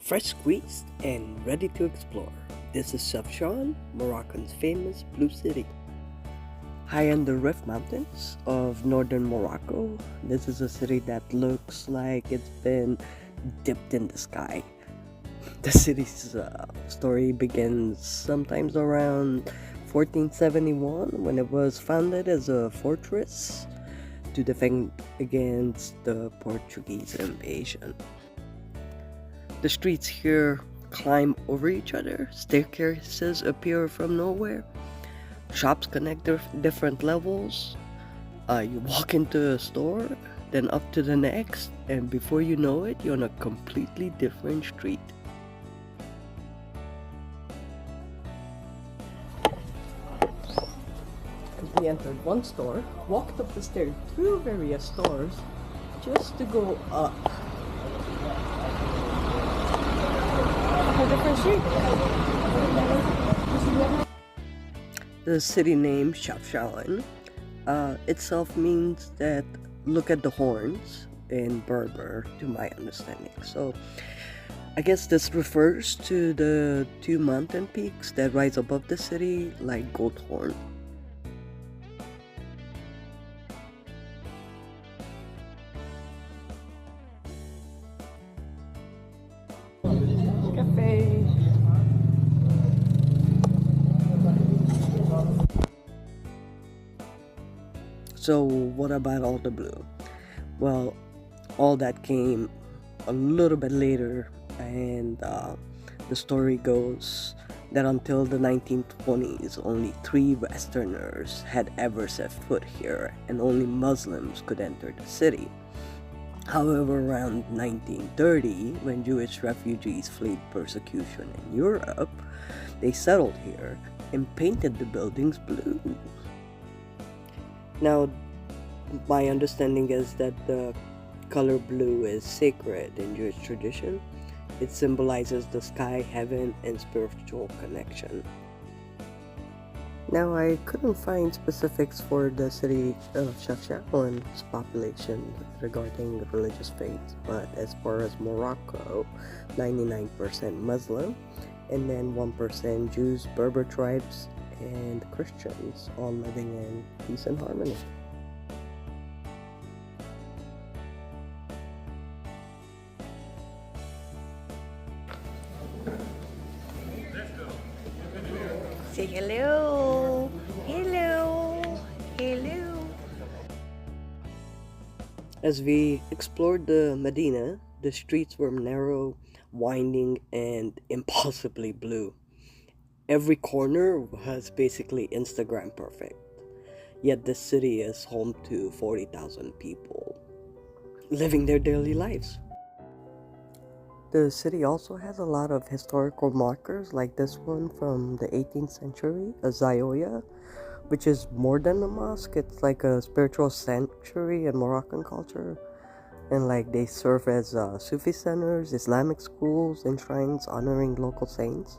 Fresh squeezed and ready to explore. This is Chefchaouen, Moroccan's famous blue city. High in the Rift Mountains of northern Morocco, this is a city that looks like it's been dipped in the sky. The city's story begins sometimes around 1471 when it was founded as a fortress to defend against the Portuguese invasion. The streets here climb over each other, staircases appear from nowhere, shops connect different levels. You walk into a store, then up to the next, and before you know it, you're on a completely different street. We entered one store, walked up the stairs through various stores, just to go up a different street. The city name Chefchaouen itself means that look at the horns in Berber, to my understanding. So I guess this refers to the two mountain peaks that rise above the city like goat horn. Cafe. So what about all the blue? Well, all that came a little bit later, and the story goes that until the 1920s, only 3 Westerners had ever set foot here, and only Muslims could enter the city. However, around 1930, when Jewish refugees fled persecution in Europe, they settled here and painted the buildings blue. Now, my understanding is that the color blue is sacred in Jewish tradition. It symbolizes the sky, heaven, and spiritual connection. Now, I couldn't find specifics for the city of Chefchaouen's population regarding religious faith, but as far as Morocco, 99% Muslim, and then 1% Jews, Berber tribes, and Christians, all living in peace and harmony. Say hello. Hello. Hello. As we explored the Medina, the streets were narrow, winding, and impossibly blue. Every corner was basically Instagram perfect. Yet this city is home to 40,000 people living their daily lives. The city also has a lot of historical markers like this one from the 18th century, a zawiya, which is more than a mosque. It's like a spiritual sanctuary in Moroccan culture. And like they serve as Sufi centers, Islamic schools, and shrines honoring local saints.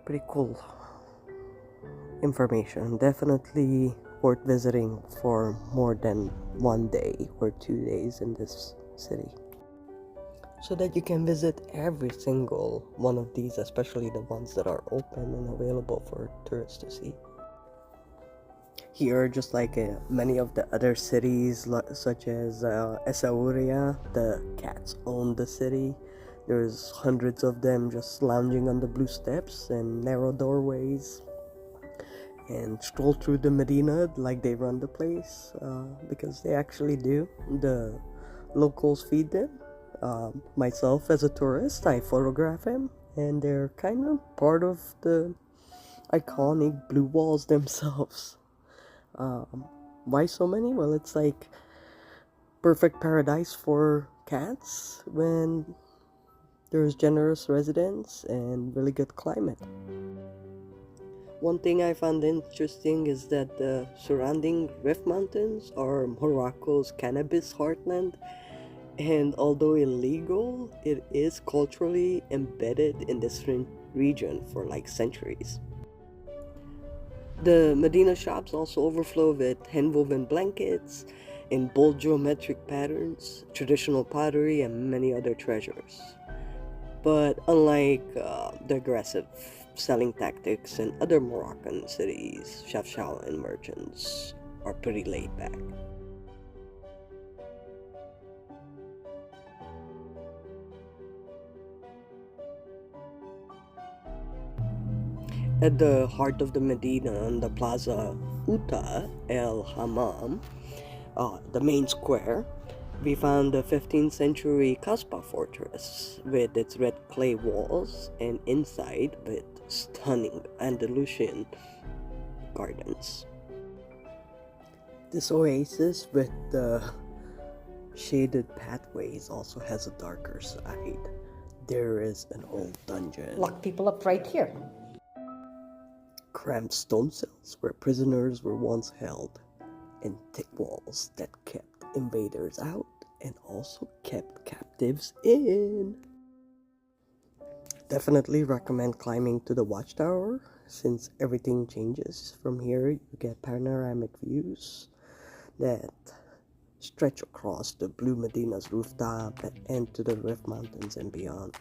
Pretty cool information. Definitely worth visiting for more than 1 day or 2 days in this city, so that you can visit every single one of these, especially the ones that are open and available for tourists to see. Here, just like many of the other cities, such as Essaouira, the cats own the city. There's hundreds of them just lounging on the blue steps and narrow doorways, and stroll through the Medina like they run the place, because they actually do. The locals feed them. Myself as a tourist, I photograph them, and they're kind of part of the iconic blue walls themselves. Why so many? Well, it's like perfect paradise for cats when there's generous residents and really good climate. One thing I found interesting is that the surrounding Rift Mountains are Morocco's cannabis heartland. And although illegal, it is culturally embedded in this region for like centuries. The Medina shops also overflow with hand-woven blankets in bold geometric patterns, traditional pottery, and many other treasures. But unlike the aggressive selling tactics in other Moroccan cities, Chefchaouen merchants are pretty laid back. At the heart of the Medina, on the Plaza Uta El Hammam, the main square, we found the 15th century Kasbah fortress with its red clay walls and inside with stunning Andalusian gardens. This oasis with the shaded pathways also has a darker side. There is an old dungeon. Lock people up right here. Cramped stone cells where prisoners were once held, and thick walls that kept invaders out and also kept captives in. Definitely recommend climbing to the watchtower since everything changes. From here you get panoramic views that stretch across the Blue Medina's rooftop and to the Rift Mountains and beyond.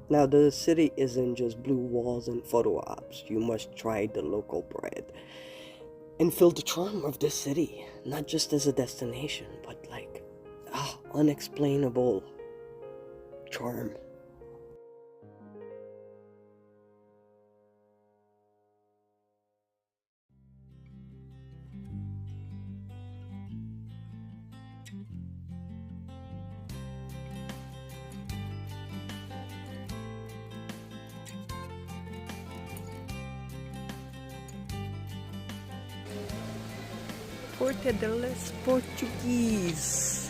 Now, the city isn't just blue walls and photo ops. You must try the local bread and feel the charm of the city, not just as a destination, but like unexplainable charm. Portuguese.